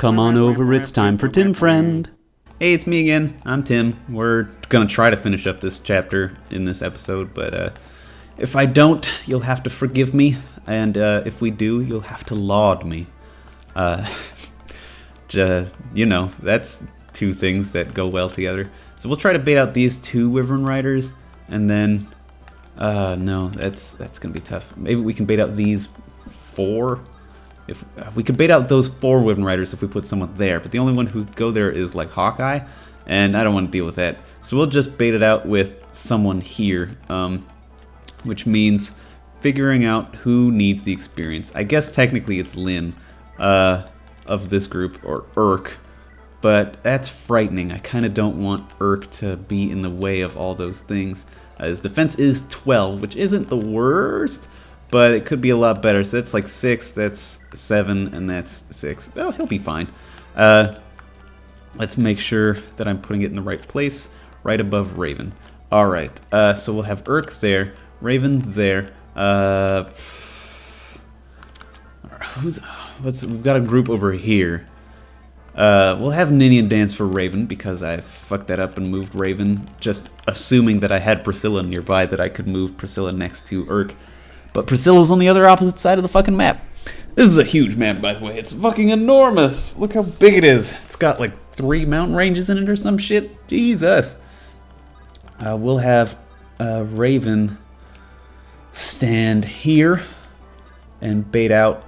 Come on over, it's time for Tim Friend. Hey, it's me again. I'm Tim. We're gonna try to finish up this chapter in this episode, but if I don't, you'll have to forgive me, and if we do, you'll have to laud me. You know, that's two things that go well together. So we'll try to bait out these two Wyvern Riders, and then, no, that's gonna be tough. Maybe we can bait out these four. If we could bait out those four Wyvern Riders if we put someone there, but the only one who'd go there is like Hawkeye, and I don't want to deal with that. So we'll just bait it out with someone here, which means figuring out who needs the experience. I guess technically it's Lynn of this group, or Urk, but that's frightening. I kind of don't want Urk to be in the way of all those things. His defense is 12, which isn't the worst, but it could be a lot better. So that's like 6, that's 7, and that's 6. Oh, he'll be fine. Let's make sure that I'm putting it in the right place, right above Raven. All right, so we'll have Urk there, Raven's there. We've got a group over here. We'll have Ninian dance for Raven because I fucked that up and moved Raven, just assuming that I had Priscilla nearby, that I could move Priscilla next to Urk. But Priscilla's on the other opposite side of the fucking map. This is a huge map, by the way. It's fucking enormous. Look how big it is. It's got like 3 mountain ranges in it or some shit. Jesus. We'll have Raven stand here and bait out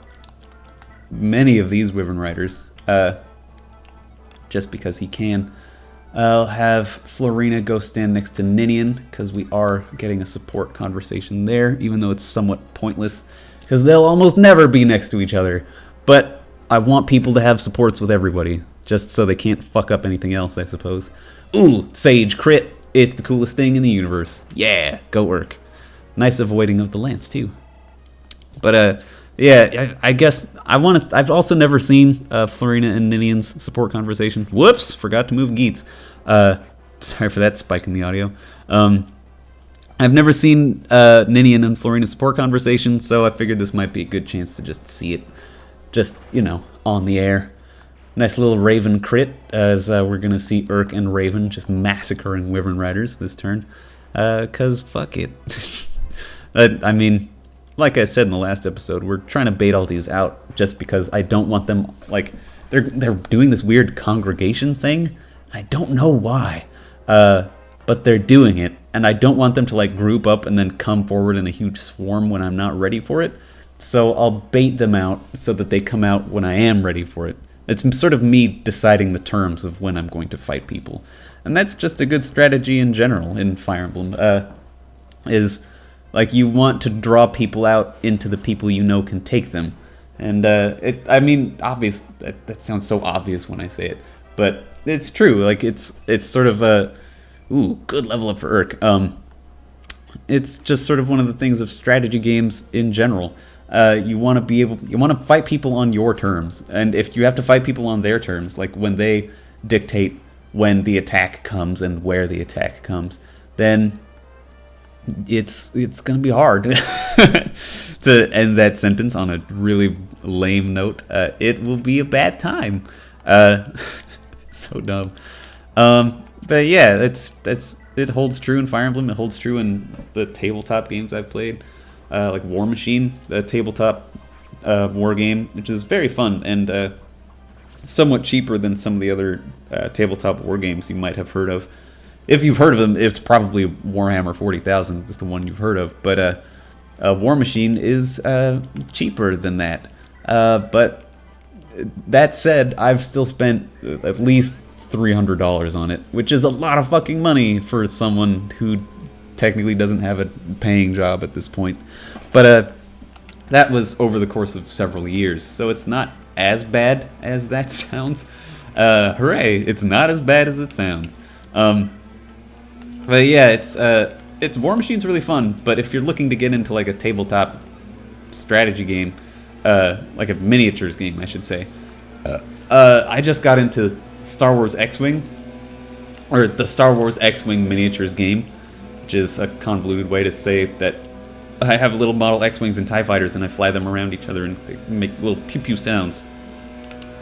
many of these Wyvern Riders. Just because he can. I'll have Florina go stand next to Ninian, because we are getting a support conversation there, even though it's somewhat pointless, because they'll almost never be next to each other. But I want people to have supports with everybody, just so they can't fuck up anything else, I suppose. Ooh, Sage crit. It's the coolest thing in the universe. Yeah, go Urk. Nice avoiding of the lance, too. But, yeah, I guess I've also never seen Florina and Ninian's support conversation. Whoops, forgot to move Geets. Sorry for that spike in the audio. I've never seen Ninian and Florina's support conversation, so I figured this might be a good chance to just see it, just, you know, on the air. Nice little Raven crit, as we're gonna see Urk and Raven just massacring Wyvern Riders this turn. 'Cause fuck it. I mean, like I said in the last episode, we're trying to bait all these out just because I don't want them, like, they're doing this weird congregation thing. I don't know why, but they're doing it, and I don't want them to, like, group up and then come forward in a huge swarm when I'm not ready for it. So I'll bait them out so that they come out when I am ready for it. It's sort of me deciding the terms of when I'm going to fight people. And that's just a good strategy in general in Fire Emblem, is... like, you want to draw people out into the people you know can take them. And, I mean, obvious, that sounds so obvious when I say it, but it's true. Like, it's sort of ooh, good level up for Urk. It's just sort of one of the things of strategy games in general. You want to fight people on your terms. And if you have to fight people on their terms, like when they dictate when the attack comes and where the attack comes, then it's gonna be hard to end that sentence on a really lame note. It will be a bad time. So dumb. But yeah, it holds true in Fire Emblem. It holds true in the tabletop games I've played, like War Machine, the tabletop war game, which is very fun and somewhat cheaper than some of the other tabletop war games you might have heard of. If you've heard of them, it's probably Warhammer 40,000. That's the one you've heard of. But War Machine is cheaper than that. But that said, I've still spent at least $300 on it, which is a lot of fucking money for someone who technically doesn't have a paying job at this point. But that was over the course of several years, so it's not as bad as that sounds. Hooray! It's not as bad as it sounds. But yeah, it's War Machine's really fun, but if you're looking to get into like a tabletop strategy game, like a miniatures game, I should say, I just got into Star Wars X-Wing, or the Star Wars X-Wing miniatures game, which is a convoluted way to say that I have little model X-Wings and TIE Fighters and I fly them around each other and they make little pew-pew sounds.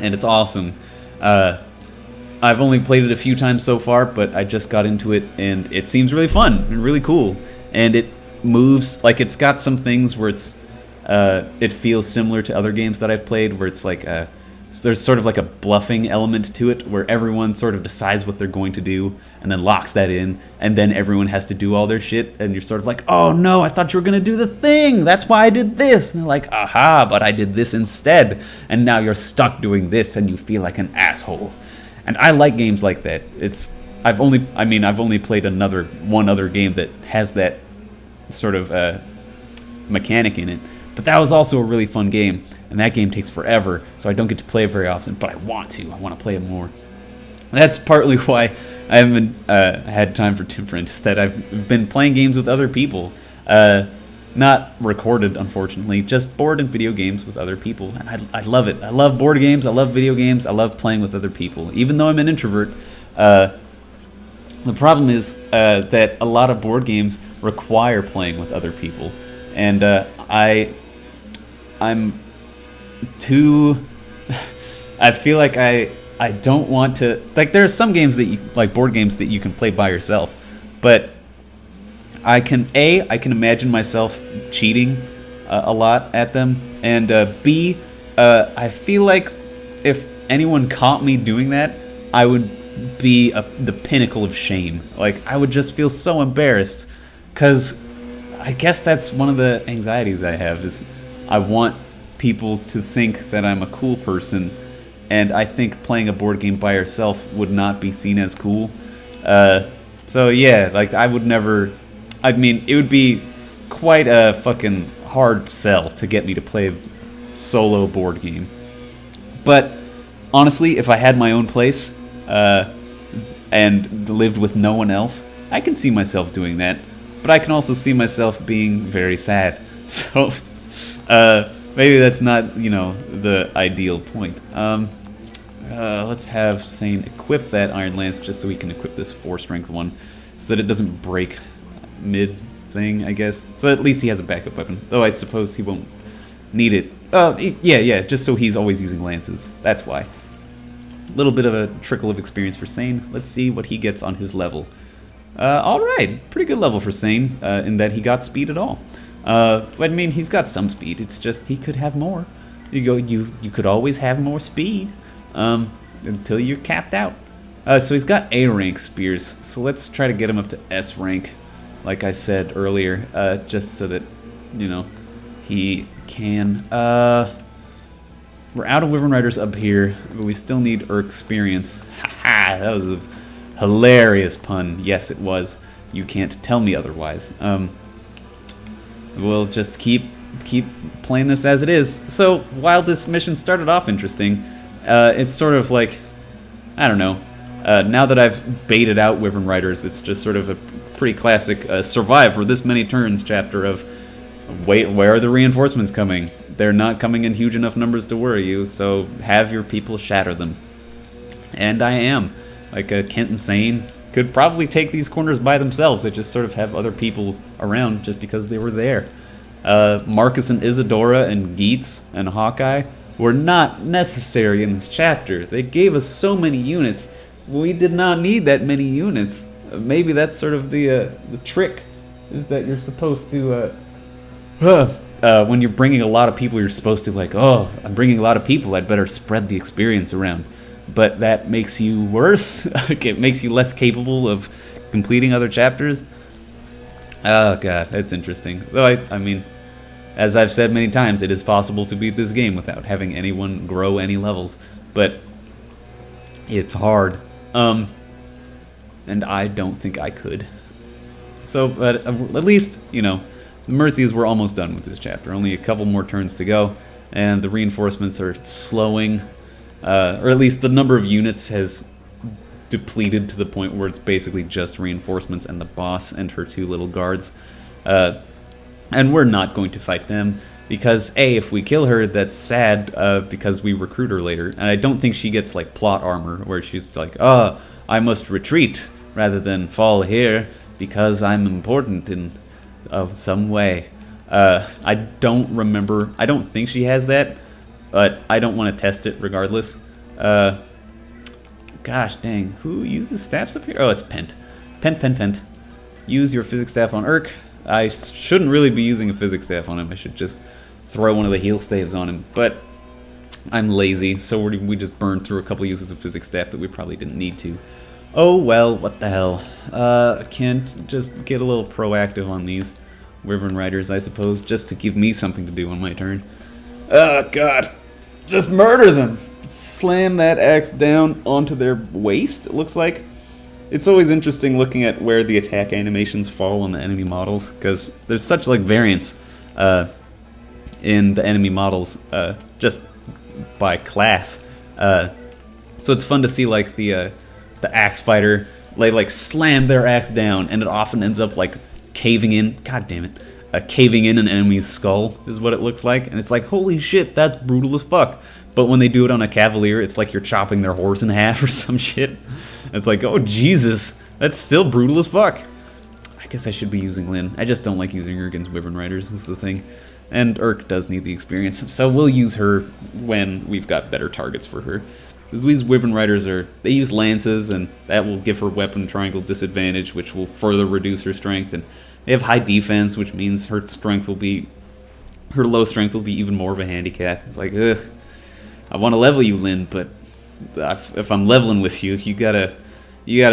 and it's awesome. I've only played it a few times so far, but I just got into it, and it seems really fun and really cool. And it moves, like, it's got some things where it feels similar to other games that I've played, where it's like there's sort of like a bluffing element to it, where everyone sort of decides what they're going to do and then locks that in, and then everyone has to do all their shit, and you're sort of like, oh no, I thought you were going to do the thing, that's why I did this, and they're like, aha, but I did this instead, and now you're stuck doing this, and you feel like an asshole. And I like games like that. I've only played one other game that has that sort of mechanic in it, but that was also a really fun game, and that game takes forever, so I don't get to play it very often, but I want to play it more. That's partly why I haven't had time for Tim Friend, is that I've been playing games with other people, not recorded, unfortunately, just board and video games with other people, and I love it. I love board games, I love video games, I love playing with other people. Even though I'm an introvert, the problem is that a lot of board games require playing with other people, and I'm too... I feel like I don't want to... Like, there are some games that like board games that you can play by yourself, but I can imagine myself cheating a lot at them, and B, I feel like if anyone caught me doing that, I would be the pinnacle of shame. Like, I would just feel so embarrassed, because I guess that's one of the anxieties I have, is I want people to think that I'm a cool person, and I think playing a board game by yourself would not be seen as cool. So yeah, like, I would never... I mean, it would be quite a fucking hard sell to get me to play a solo board game. But honestly, if I had my own place and lived with no one else, I can see myself doing that. But I can also see myself being very sad. So maybe that's not, the ideal point. Let's have Sane equip that Iron Lance just so we can equip this 4-strength one so that it doesn't break mid thing, I guess. So at least he has a backup weapon, though I suppose he won't need it. Yeah, just so he's always using lances. That's why. A little bit of a trickle of experience for Sane. Let's see what he gets on his level. Alright, pretty good level for Sane, in that he got speed at all. I mean, he's got some speed, it's just he could have more. You could always have more speed, until you're capped out. So he's got A rank spears, so let's try to get him up to S rank, like I said earlier, just so that, he can... We're out of Wyvern Riders up here, but we still need experience. Haha, that was a hilarious pun. Yes, it was. You can't tell me otherwise. We'll just keep playing this as it is. So, while this mission started off interesting, it's sort of like, I don't know, now that I've baited out Wyvern Riders, it's just sort of a pretty classic survive for this many turns chapter of, wait, where are the reinforcements coming? They're not coming in huge enough numbers to worry you, so have your people shatter them. And I am. Like, Kent and Sane could probably take these corners by themselves. They just sort of have other people around just because they were there. Marcus and Isadora and Geets and Hawkeye were not necessary in this chapter. They gave us so many units. We did not need that many units. Maybe that's sort of the trick, is that you're supposed to... when you're bringing a lot of people, you're supposed to, like, oh, I'm bringing a lot of people, I'd better spread the experience around. But that makes you worse. It makes you less capable of completing other chapters. Oh god, that's interesting. Though I mean, as I've said many times, it is possible to beat this game without having anyone grow any levels. But it's hard. And I don't think I could. So, but at least, the Mercies were almost done with this chapter. Only a couple more turns to go, and the reinforcements are slowing, or at least the number of units has depleted to the point where it's basically just reinforcements and the boss and her 2 little guards. And we're not going to fight them, because A, if we kill her, that's sad, because we recruit her later. And I don't think she gets, like, plot armor, where she's like, oh, I must retreat rather than fall here, because I'm important in some way. I don't remember. I don't think she has that, but I don't want to test it regardless. Gosh dang, who uses staffs up here? Oh, it's Pent. Pent. Use your physics staff on Urk. I shouldn't really be using a physics staff on him. I should just throw one of the heal staves on him. But I'm lazy, so we just burned through a couple uses of physics staff that we probably didn't need to. Oh well, what the hell. Can't just get a little proactive on these Wyvern Riders, I suppose, just to give me something to do on my turn. Oh god. Just murder them! Slam that axe down onto their waist, it looks like. It's always interesting looking at where the attack animations fall on the enemy models, because there's such like variance in the enemy models just by class. So it's fun to see like the axe fighter like slam their axe down, and it often ends up like caving in. God damn it. Caving in an enemy's skull is what it looks like, and it's like, holy shit, that's brutal as fuck. But when they do it on a cavalier, it's like you're chopping their horse in half or some shit. It's like, oh Jesus, that's still brutal as fuck. I guess I should be using Lyn. I just don't like using her against Wyvern Riders, is the thing. And Urk does need the experience, so we'll use her when we've got better targets for her. These Wyvern Riders they use lances, and that will give her weapon triangle disadvantage, which will further reduce her strength. And they have high defense, which means her low strength will be even more of a handicap. It's like, ugh. I want to level you, Lyn, but if I'm leveling with you, you gotta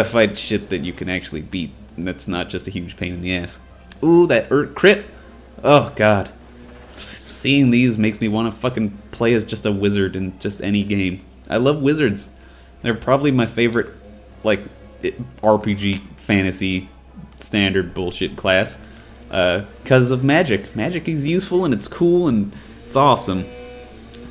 fight shit that you can actually beat. And that's not just a huge pain in the ass. Ooh, that Urk crit! Oh god. Seeing these makes me want to fucking play as just a wizard in just any game. I love wizards. They're probably my favorite, like, RPG, fantasy, standard bullshit class. Because of magic. Magic is useful and it's cool and it's awesome.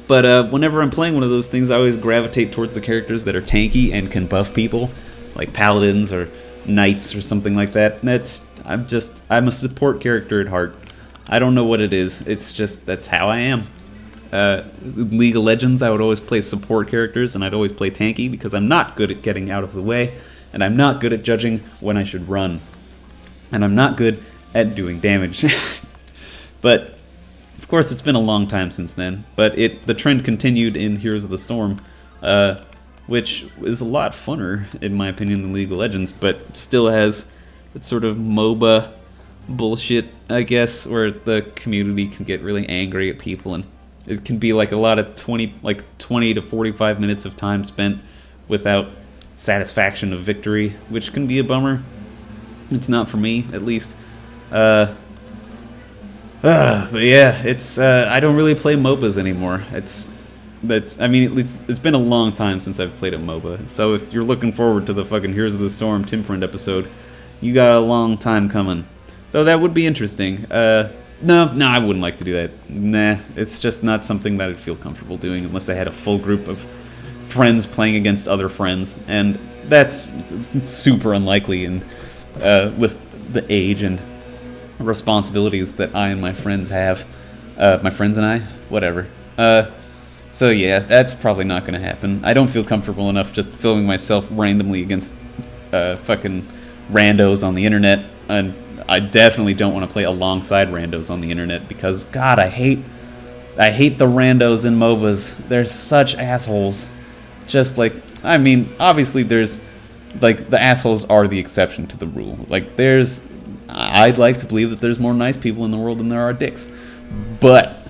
But whenever I'm playing one of those things, I always gravitate towards the characters that are tanky and can buff people, like paladins or knights or something like that. I'm a support character at heart. I don't know what it is. It's just, that's how I am. In League of Legends, I would always play support characters, and I'd always play tanky because I'm not good at getting out of the way, and I'm not good at judging when I should run. And I'm not good at doing damage. But of course, it's been a long time since then, but the trend continued in Heroes of the Storm, which is a lot funner, in my opinion, than League of Legends, but still has that sort of MOBA bullshit, I guess, where the community can get really angry at people, and it can be like a lot of 20 to 45 minutes of time spent without satisfaction of victory, which can be a bummer. It's not for me, at least. But yeah, it's I don't really play MOBAs anymore. It's been a long time since I've played a MOBA. So if you're looking forward to the fucking Heroes of the Storm Tim Friend episode, you got a long time coming. Though that would be interesting. No, I wouldn't like to do that. Nah, it's just not something that I'd feel comfortable doing unless I had a full group of friends playing against other friends, and that's super unlikely. And with the age and responsibilities that I and my friends have, my friends and I, whatever. So yeah, that's probably not going to happen. I don't feel comfortable enough just filming myself randomly against fucking randos on the internet, and I definitely don't want to play alongside randos on the internet because, God, I hate the randos in MOBAs. They're such assholes. Just like, I mean, obviously there's, like, the assholes are the exception to the rule. Like, I'd like to believe that there's more nice people in the world than there are dicks. But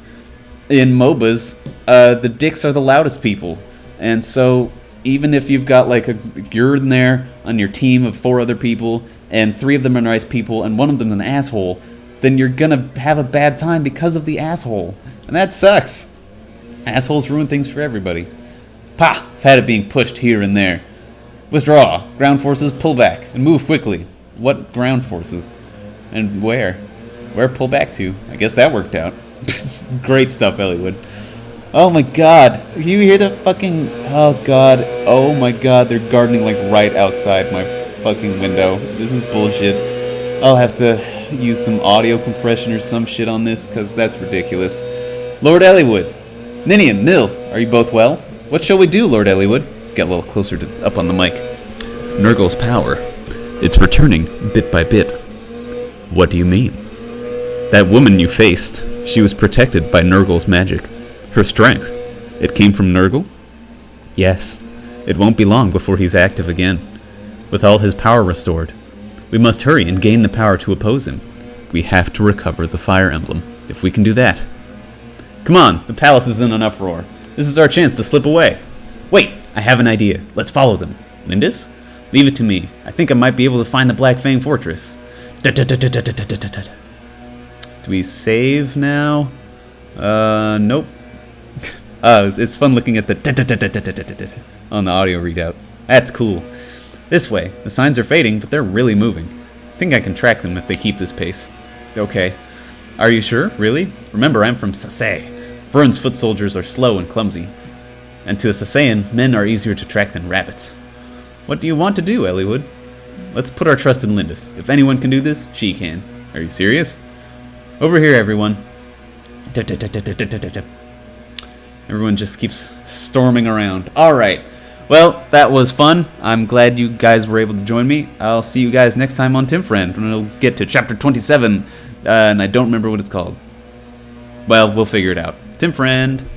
in MOBAs, the dicks are the loudest people. And so even if you've got you're in there on your team of 4 other people, and 3 of them are nice people, and one of them's an asshole, then you're gonna have a bad time because of the asshole. And that sucks. Assholes ruin things for everybody. Pah! I've had it being pushed here and there. Withdraw. Ground forces, pull back, and move quickly. What ground forces? And where? Where pull back to? I guess that worked out. Great stuff, Elliewood. Oh my god. You hear the fucking... Oh god. Oh my god. They're gardening like right outside my fucking window. This is bullshit. I'll have to use some audio compression or some shit on this because that's ridiculous. Lord Elliewood. Ninian, Nils, are you both well? What shall we do, Lord Elliewood? Get a little closer up on the mic. Nurgle's power. It's returning bit by bit. What do you mean? That woman you faced, she was protected by Nurgle's magic. Her strength, it came from Nurgle? Yes, it won't be long before he's active again, with all his power restored. We must hurry and gain the power to oppose him. We have to recover the fire emblem. If we can do that. Come on, the palace is in an uproar. This is our chance to slip away. Wait, I have an idea. Let's follow them. Lindis? Leave it to me. I think I might be able to find the Black Fang Fortress. Do we save now? Nope. It's fun looking at the on the audio readout. That's cool. This way. The signs are fading, but they're really moving. I think I can track them if they keep this pace. Okay. Are you sure? Really? Remember, I'm from Sasay. Vern's foot soldiers are slow and clumsy. And to a Sasayan, men are easier to track than rabbits. What do you want to do, Elliewood? Let's put our trust in Lindis. If anyone can do this, she can. Are you serious? Over here, everyone. Everyone just keeps storming around. Alright. Well, that was fun. I'm glad you guys were able to join me. I'll see you guys next time on Tim Friend when we'll get to chapter 27. And I don't remember what it's called. Well, we'll figure it out. Tim Friend.